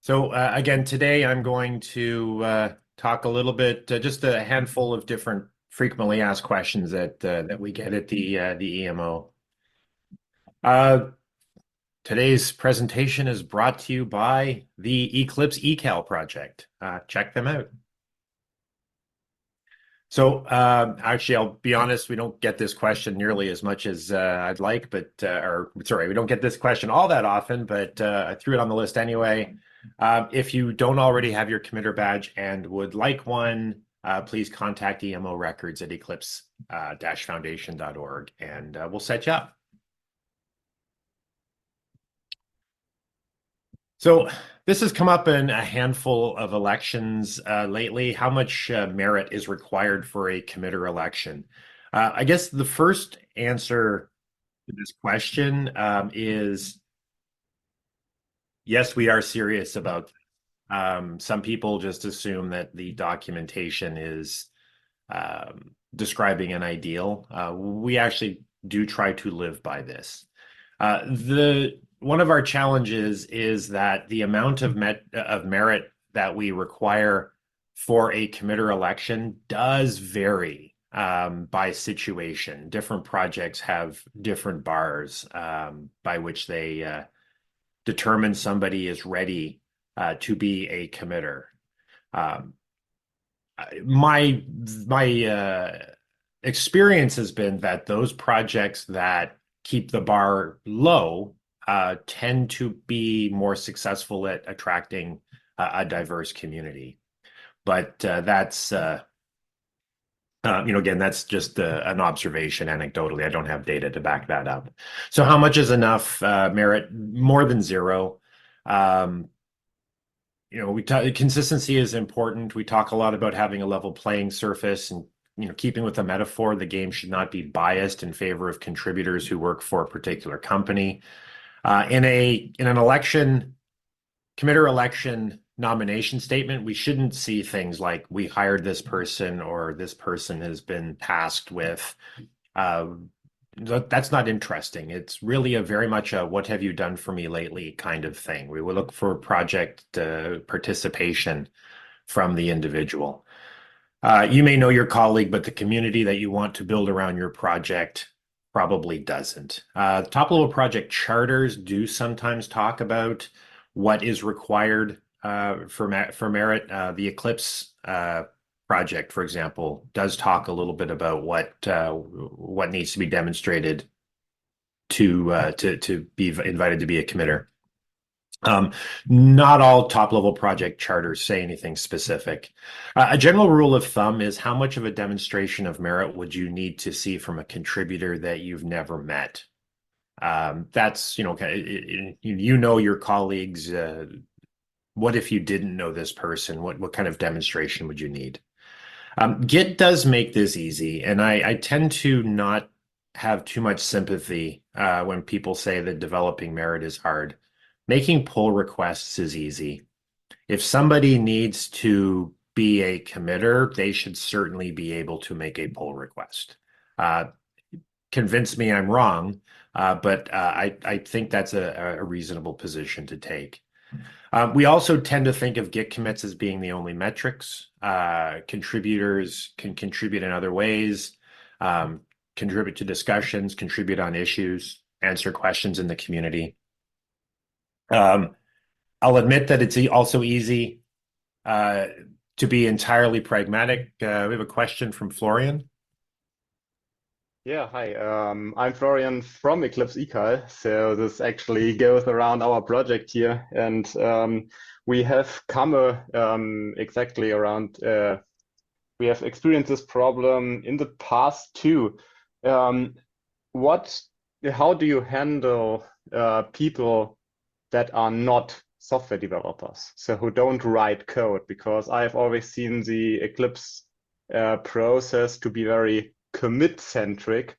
So again, today I'm going to talk a little bit, just a handful of different frequently asked questions that we get at the EMO. Uh, Today's presentation is brought to you by the Eclipse eCal project. Check them out. So actually, I'll be honest, we don't get this question nearly as much as I'd like, or sorry, we don't get this question all that often, but I threw it on the list anyway. If you don't already have your committer badge and would like one, please contact EMO Records at eclipse-foundation.org and we'll set you up. So this has come up in a handful of elections lately. How much merit is required for a committer election? I guess the first answer to this question is yes, we are serious about. Some people just assume that the documentation is describing an ideal. We actually do try to live by this. The one of our challenges is that the amount of merit that we require for a committer election does vary by situation. Different projects have different bars by which they determine somebody is ready to be a committer. Um, my experience has been that those projects that keep the bar low tend to be more successful at attracting a diverse community. But again, that's just an observation anecdotally. I don't have data to back that up. So how much is enough merit? More than zero. Um, consistency is important. We talk a lot about having a level playing surface and keeping with the metaphor, the game should not be biased in favor of contributors who work for a particular company. In an election, committer election nomination statement, we shouldn't see things like we hired this person or this person has been tasked with. Uh, that's not interesting. It's really a very much a what have you done for me lately kind of thing. We will look for project participation from the individual. You may know your colleague, but the community that you want to build around your project probably doesn't. Top level project charters do sometimes talk about what is required for merit. The Eclipse project, for example, does talk a little bit about what needs to be demonstrated to be invited to be a committer. Not all top level project charters say anything specific. A general rule of thumb is how much of a demonstration of merit would you need to see from a contributor that you've never met? That's, you know your colleagues. What if you didn't know this person? What kind of demonstration would you need? Git does make this easy, and I tend to not have too much sympathy when people say that developing merit is hard. Making pull requests is easy. If somebody needs to be a committer, they should certainly be able to make a pull request. Uh, Convince me I'm wrong, but I think that's a reasonable position to take. We also tend to think of Git commits as being the only metrics. Contributors can contribute in other ways, um, contribute to discussions, contribute on issues, answer questions in the community. Um, I'll admit that it's also easy uh, to be entirely pragmatic. We have a question from Florian. Yeah, hi. I'm Florian from Eclipse eCal. So this actually goes around our project here, and we have come exactly around. We have experienced this problem in the past too. Um, what? How do you handle people that are not software developers, so who don't write code? Because I've always seen the Eclipse process to be very commit centric,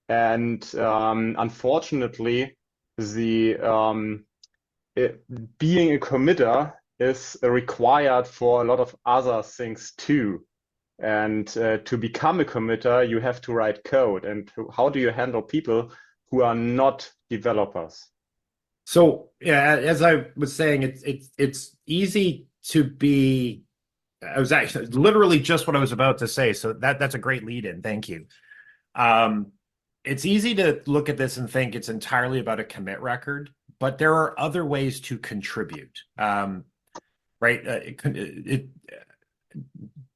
and unfortunately, the being a committer is required for a lot of other things too. And to become a committer, you have to write code. And how do you handle people who are not developers? So yeah, as I was saying, it's easy to be. I was actually literally just what I was about to say. So that's a great lead in. Thank you. Um, it's easy to look at this and think it's entirely about a commit record, but there are other ways to contribute. Right?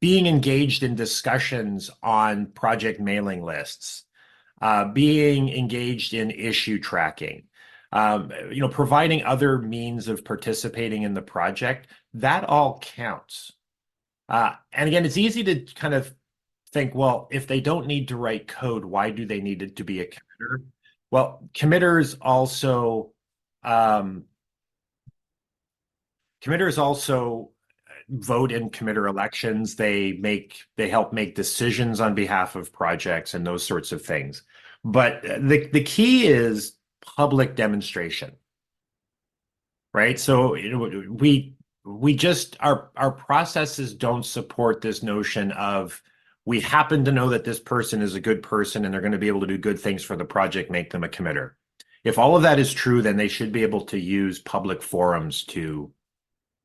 Being engaged in discussions on project mailing lists, being engaged in issue tracking, providing other means of participating in the project, that all counts. And again, it's easy to kind of think, well, if they don't need to write code, why do they need it to be a committer? Well, um, committers also vote in committer elections. They help make decisions on behalf of projects and those sorts of things. But the key is public demonstration, right? So we just our processes don't support this notion of we happen to know that this person is a good person and they're going to be able to do good things for the project, make them a committer. If all of that is true, then they should be able to use public forums to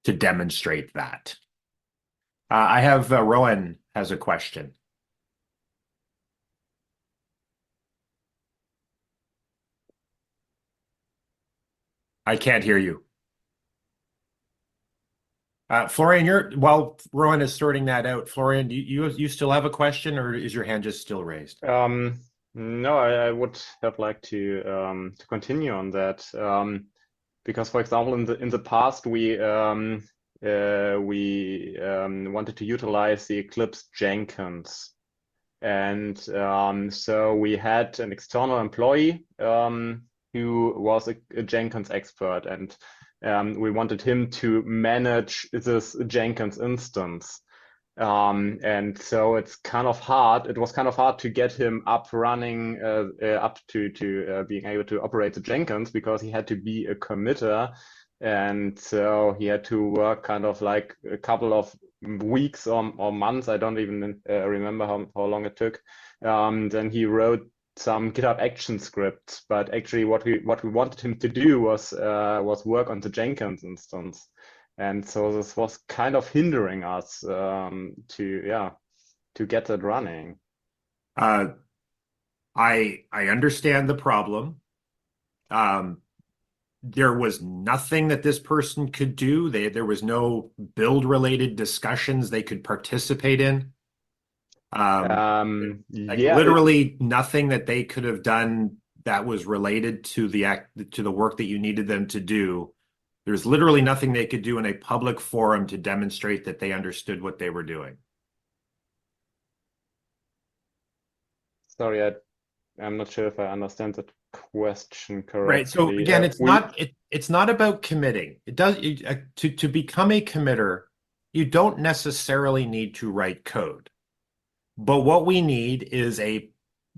demonstrate that. I have Rowan has a question. I can't hear you. Florian, while Rowan is sorting that out, Florian, you still have a question, or is your hand just still raised? No, I would have liked to continue on that. Because, for example, in the past, we wanted to utilize the Eclipse Jenkins, and so we had an external employee who was a Jenkins expert, and we wanted him to manage this Jenkins instance. And so it's kind of hard. It was kind of hard to get him up running, up to being able to operate the Jenkins because he had to be a committer, and so he had to work kind of like a couple of weeks or months. I don't even remember how long it took. Then he wrote some GitHub Action scripts, but actually what we wanted him to do was work on the Jenkins instance. And so this was kind of hindering us to get that running. Uh, I understand the problem. Um, there was nothing that this person could do. There was no build related discussions they could participate in. Um, like Yeah, literally nothing that they could have done that was related to the work that you needed them to do. There's literally nothing they could do in a public forum to demonstrate that they understood what they were doing. sorry, I'm not sure if I understand that question Right. So correctly. again, it's not about committing. It does to become a committer, you don't necessarily need to write code. But what we need is a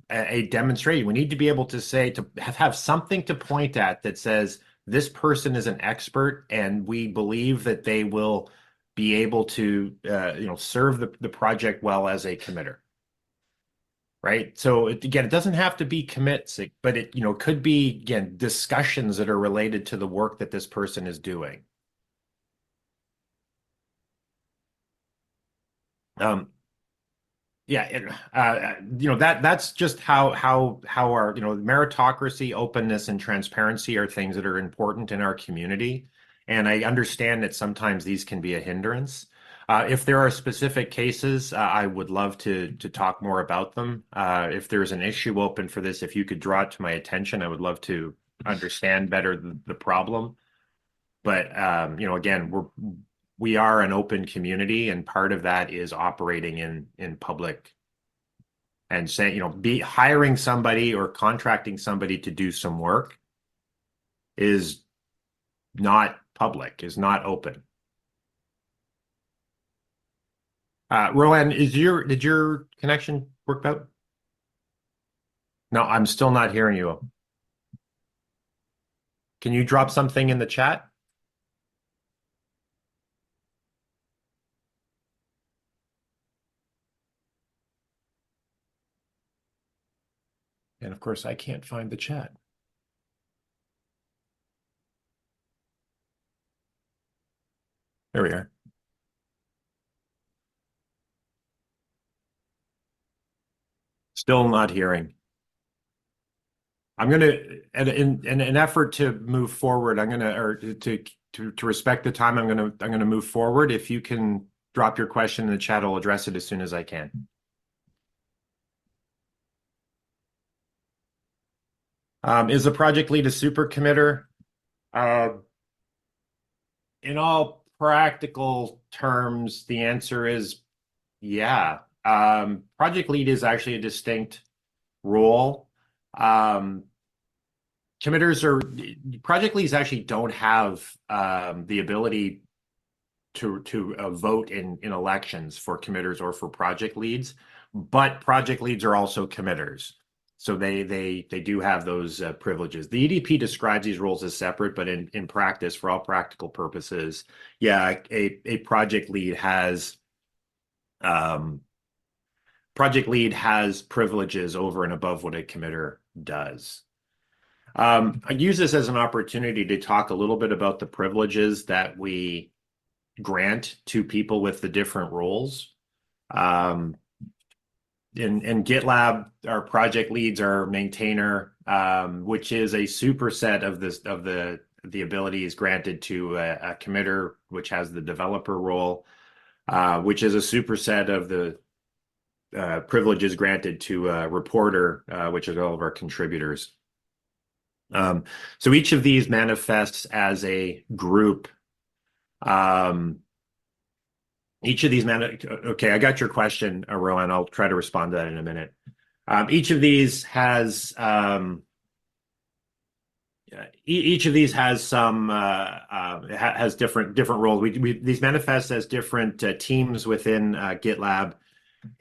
demonstration. We need to be able to say to have something to point at that says this person is an expert and we believe that they will be able to serve the project well as a committer. Right. So again, it doesn't have to be commits, but it could be again discussions that are related to the work that this person is doing. Um, Yeah, that's just how our meritocracy, openness, and transparency are things that are important in our community. And I understand that sometimes these can be a hindrance. If there are specific cases, I would love to talk more about them. If there's an issue open for this, if you could draw it to my attention, I would love to understand better the problem. But again, we are an open community, and part of that is operating in public and saying, be hiring somebody or contracting somebody to do some work is not public, is not open. Rowan, did your connection work out? No, I'm still not hearing you. Can you drop something in the chat? And of course, I can't find the chat. There we are. Still not hearing. I'm gonna, in an effort to move forward, I'm gonna, or to respect the time, I'm gonna move forward. If you can drop your question in the chat, I'll address it as soon as I can. Is a project lead a super committer? Uh, in all practical terms, the answer is yeah. Project lead is actually a distinct role. Um, Committers are project leads actually don't have the ability to vote in elections for committers or for project leads, but project leads are also committers. So they do have those privileges. The EDP describes these roles as separate, but in practice, for all practical purposes, yeah, a um, project lead has privileges over and above what a committer does. I use this as an opportunity to talk a little bit about the privileges that we grant to people with the different roles. Um, in GitLab, our project leads are maintainer, which is a superset of the abilities granted to a committer, which has the developer role, which is a superset of the privileges granted to a reporter, which is all of our contributors. So each of these manifests as a group. Each of these okay, I got your question, Rowan. I'll try to respond to that in a minute. Each of these has some has different roles. These manifest as different teams within GitLab,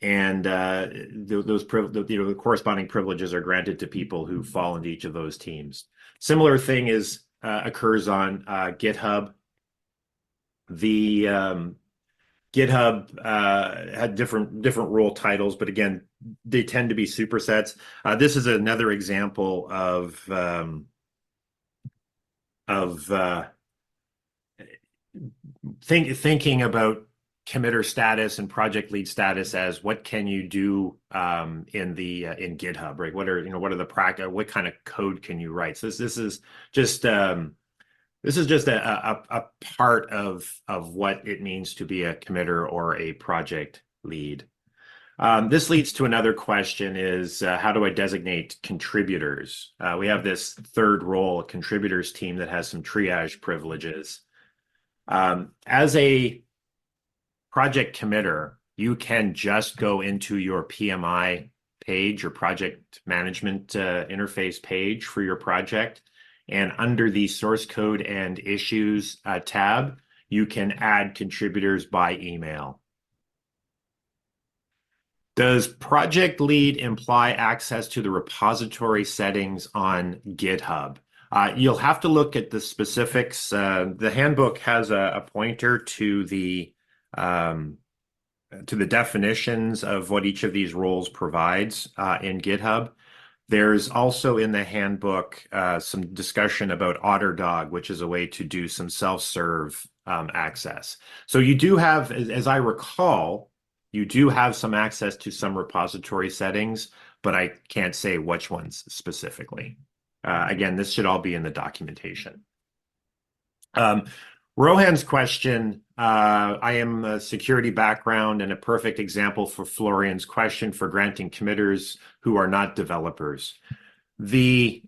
and the corresponding privileges are granted to people who fall into each of those teams. Similar thing occurs on GitHub. The GitHub had different role titles, but again, they tend to be supersets. This is another example of thinking about committer status and project lead status as what can you do in GitHub, right? What are the practice? What kind of code can you write? So this is just a part of what it means to be a committer or a project lead. This leads to another question is how do I designate contributors? We have this third role, a contributors team that has some triage privileges. As a project committer, you can just go into your PMI page, your project management interface page for your project. And under the source code and issues tab, you can add contributors by email. Does project lead imply access to the repository settings on GitHub? You'll have to look at the specifics. The handbook has a pointer to the definitions of what each of these roles provides in GitHub. There's also in the handbook some discussion about OtterDog, which is a way to do some self-serve access. So you do have, as I recall, you do have some access to some repository settings, but I can't say which ones specifically. Again, this should all be in the documentation. Rohan's question, I am a security background and a perfect example for Florian's question for granting committers who are not developers. I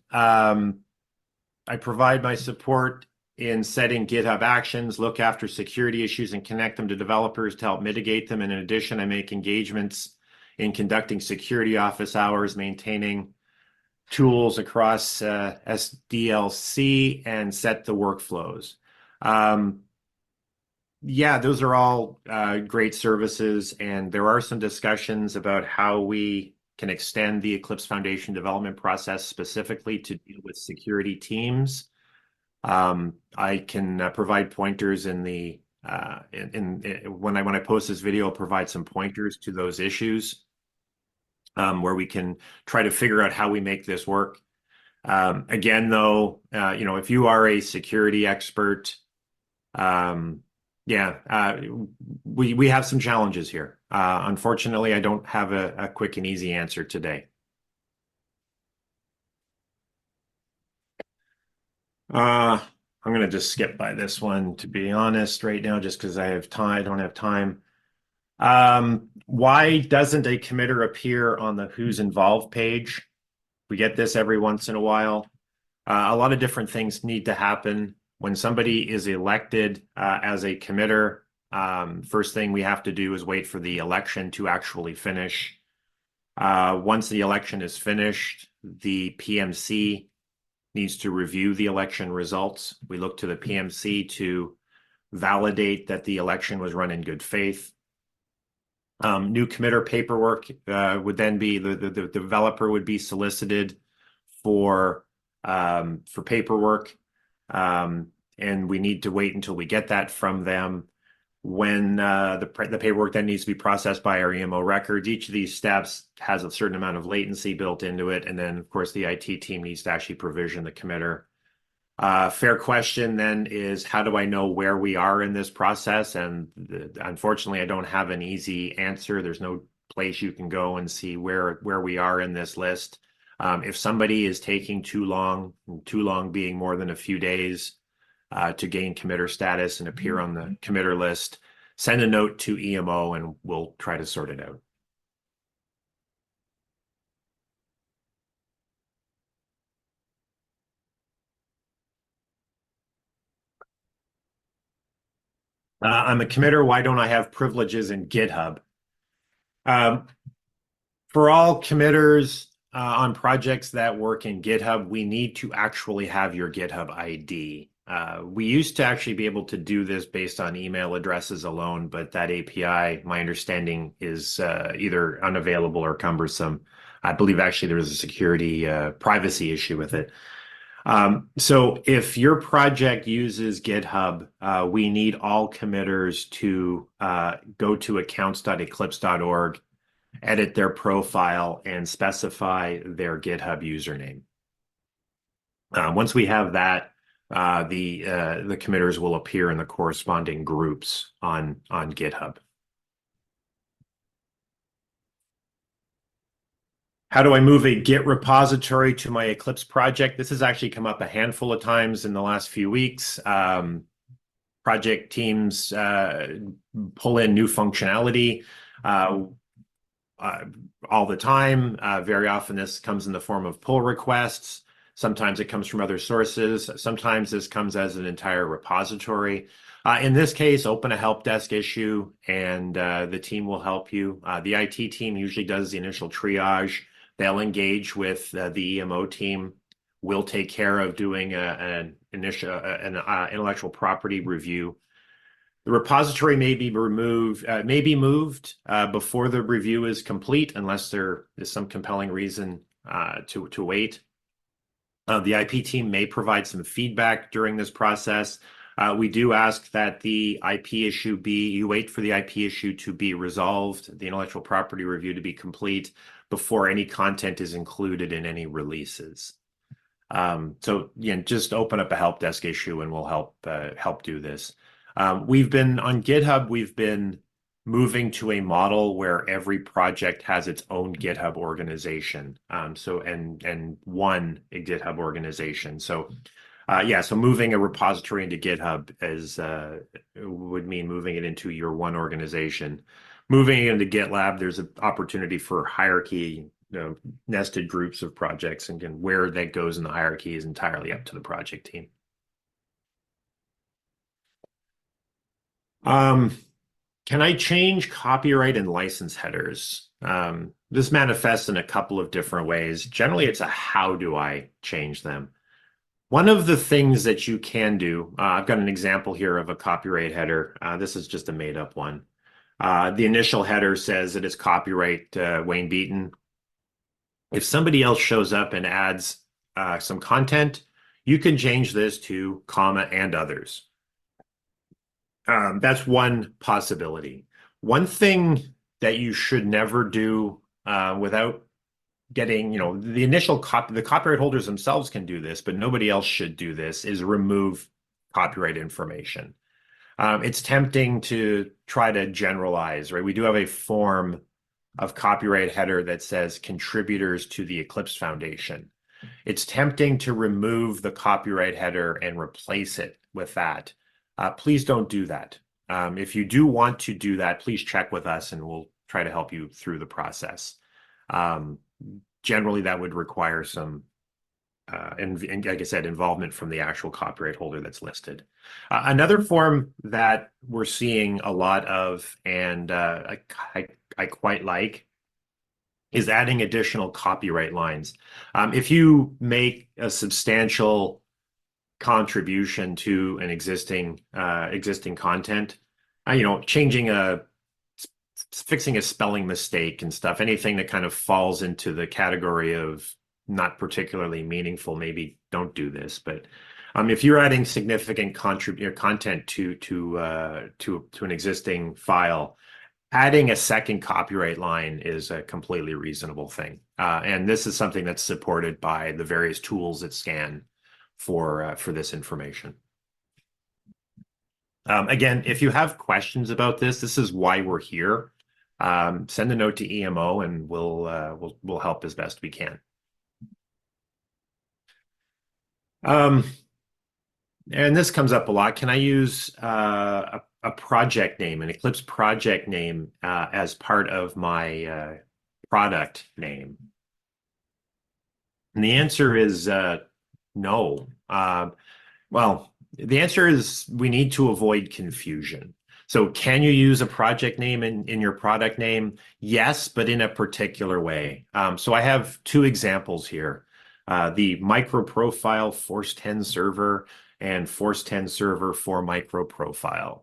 provide my support in setting GitHub actions, look after security issues, and connect them to developers to help mitigate them. And in addition, I make engagements in conducting security office hours, maintaining tools across SDLC, and set the workflows. Yeah, those are all great services, and there are some discussions about how we can extend the Eclipse Foundation development process specifically to deal with security teams. I can provide pointers when I post this video, I'll provide some pointers to those issues where we can try to figure out how we make this work. Again, though, if you are a security expert, Yeah, we have some challenges here. Unfortunately, I don't have a quick and easy answer today. I'm gonna just skip by this one, to be honest, right now, just because I have time. I don't have time. Why doesn't a committer appear on the Who's Involved page? We get this every once in a while. A lot of different things need to happen when somebody is elected as a committer. First thing we have to do is wait for the election to actually finish. Once the election is finished, the PMC needs to review the election results. We look to the PMC to validate that the election was run in good faith. New committer paperwork would then be the developer would be solicited for paperwork, and we need to wait until we get that from them. When the paperwork then needs to be processed by our EMO records, each of these steps has a certain amount of latency built into it, and then of course the IT team needs to actually provision the committer. Fair question then is, how do I know where we are in this process? And unfortunately, I don't have an easy answer. There's no place you can go and see where we are in this list. If somebody is taking too long being more than a few days to gain committer status and appear on the committer list, send a note to EMO and we'll try to sort it out. I'm a committer. Why don't I have privileges in GitHub? Um, for all committers on projects that work in GitHub, we need to actually have your GitHub ID. We used to actually be able to do this based on email addresses alone, but that API, my understanding, is either unavailable or cumbersome. I believe actually there was a security privacy issue with it. So if your project uses GitHub, we need all committers to go to accounts.eclipse.org, edit their profile, and specify their GitHub username. Once we have that, the committers will appear in the corresponding groups on GitHub. How do I move a Git repository to my Eclipse project? This has actually come up a handful of times in the last few weeks. Project teams pull in new functionality all the time. Very often this comes in the form of pull requests. Sometimes it comes from other sources. Sometimes this comes as an entire repository. In this case, open a help desk issue and the team will help you. The IT team usually does the initial triage. They'll engage with the EMO team. We'll take care of doing an intellectual property review. The repository may be moved before the review is complete, unless there is some compelling reason to wait. The IP team may provide some feedback during this process. We do ask that the IP issue you wait for the IP issue to be resolved, the intellectual property review to be complete before any content is included in any releases. So again, just open up a help desk issue and we'll help do this. We've been on GitHub, we've been moving to a model where every project has its own GitHub organization. And one GitHub organization. So so moving a repository into GitHub would mean moving it into your one organization. Moving it into GitLab, there's an opportunity for hierarchy, nested groups of projects, and again, where that goes in the hierarchy is entirely up to the project team. Can I change copyright and license headers? This manifests in a couple of different ways. Generally, it's a how do I change them? One of the things that you can do, I've got an example here of a copyright header. This is just a made-up one. The initial header says that it's copyright Wayne Beaton. If somebody else shows up and adds some content, you can change this to comma and others. That's one possibility. One thing that you should never do without getting, the copyright holders themselves can do this, but nobody else should do this, is remove copyright information. It's tempting to try to generalize, right? We do have a form of copyright header that says contributors to the Eclipse Foundation. It's tempting to remove the copyright header and replace it with that. Please don't do that. If you do want to do that, please check with us and we'll try to help you through the process. Generally, that would require some, and like I said, involvement from the actual copyright holder that's listed. Another form that we're seeing a lot of, and I quite like, is adding additional copyright lines. If you make a substantial contribution to an existing content, fixing a spelling mistake and stuff, anything that kind of falls into the category of not particularly meaningful, maybe don't do this. But if you're adding significant content to an existing file, adding a second copyright line is a completely reasonable thing. And this is something that's supported by the various tools that scan for this information. Again, if you have questions about this, this is why we're here. Send a note to EMO and we'll help as best we can. And this comes up a lot. Can I use a project name, an Eclipse project name, as part of my product name? And the answer is no. Well, the answer is we need to avoid confusion. So can you use a project name in your product name? Yes, but in a particular way. So I have two examples here. The MicroProfile Force 10 server and Force 10 server for MicroProfile.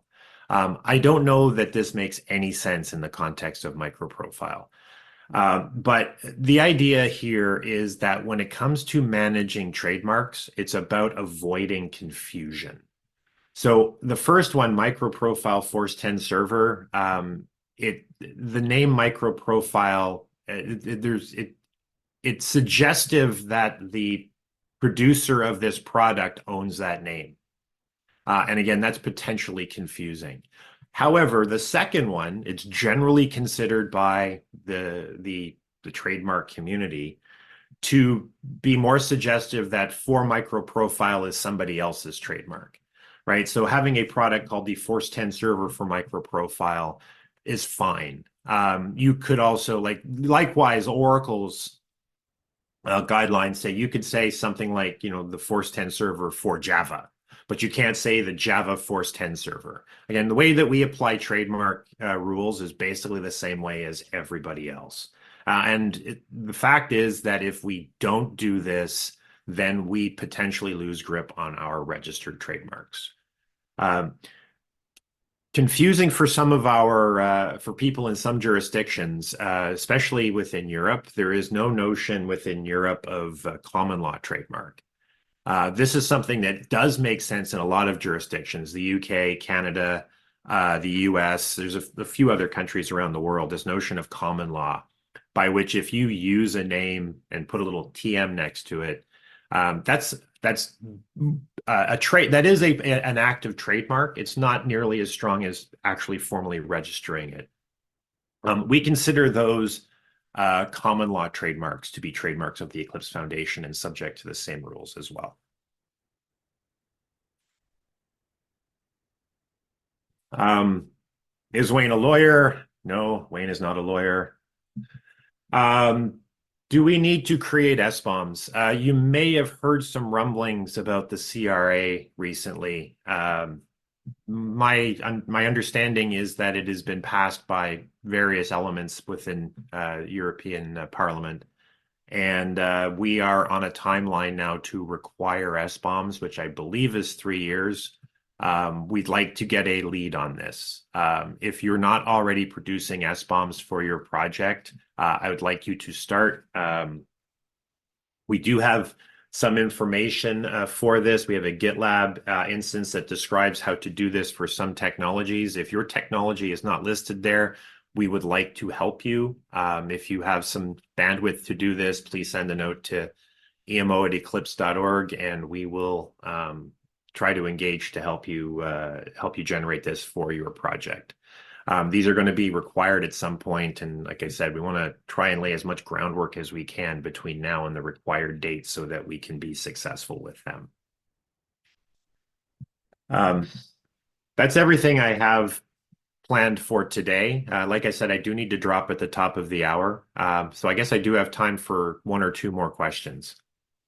I don't know that this makes any sense in the context of MicroProfile. But the idea here is that when it comes to managing trademarks, it's about avoiding confusion. So the first one, MicroProfile Force 10 server, the name MicroProfile, it's suggestive that the producer of this product owns that name. And again, that's potentially confusing. However, the second one, it's generally considered by the trademark community to be more suggestive that For MicroProfile is somebody else's trademark, right? So having a product called the Force 10 server for MicroProfile is fine. You could also, likewise, Oracle's guidelines say you could say something like, the Force 10 server for Java, but you can't say the Java Force 10 server. Again, the way that we apply trademark rules is basically the same way as everybody else. The fact is that if we don't do this, then we potentially lose grip on our registered trademarks. Confusing for some of for people in some jurisdictions, especially within Europe. There is no notion within Europe of common law trademark. This is something that does make sense in a lot of jurisdictions, the UK, Canada, the US. There's a few other countries around the world, this notion of common law, by which if you use a name and put a little TM next to it, that's a trade that is an active trademark. It's not nearly as strong as actually formally registering it. We consider those common law trademarks to be trademarks of the Eclipse Foundation and subject to the same rules as well. Is Wayne a lawyer? No, Wayne is not a lawyer. Do we need to create SBOMs? You may have heard some rumblings about the CRA recently. My understanding is that it has been passed by various elements within European Parliament, and we are on a timeline now to require SBOMs, which I believe is 3 years. We'd like to get a lead on this. If you're not already producing SBOMs for your project, I would like you to start. We do have some information for this. We have a GitLab instance that describes how to do this for some technologies. If your technology is not listed there, we would like to help you. If you have some bandwidth to do this, please send a note to emo@eclipse.org and we will try to engage to help you generate this for your project. These are going to be required at some point, and like I said, we want to try and lay as much groundwork as we can between now and the required dates so that we can be successful with them. That's everything I have planned for today. Like I said, I do need to drop at the top of the hour. So I guess I do have time for one or two more questions.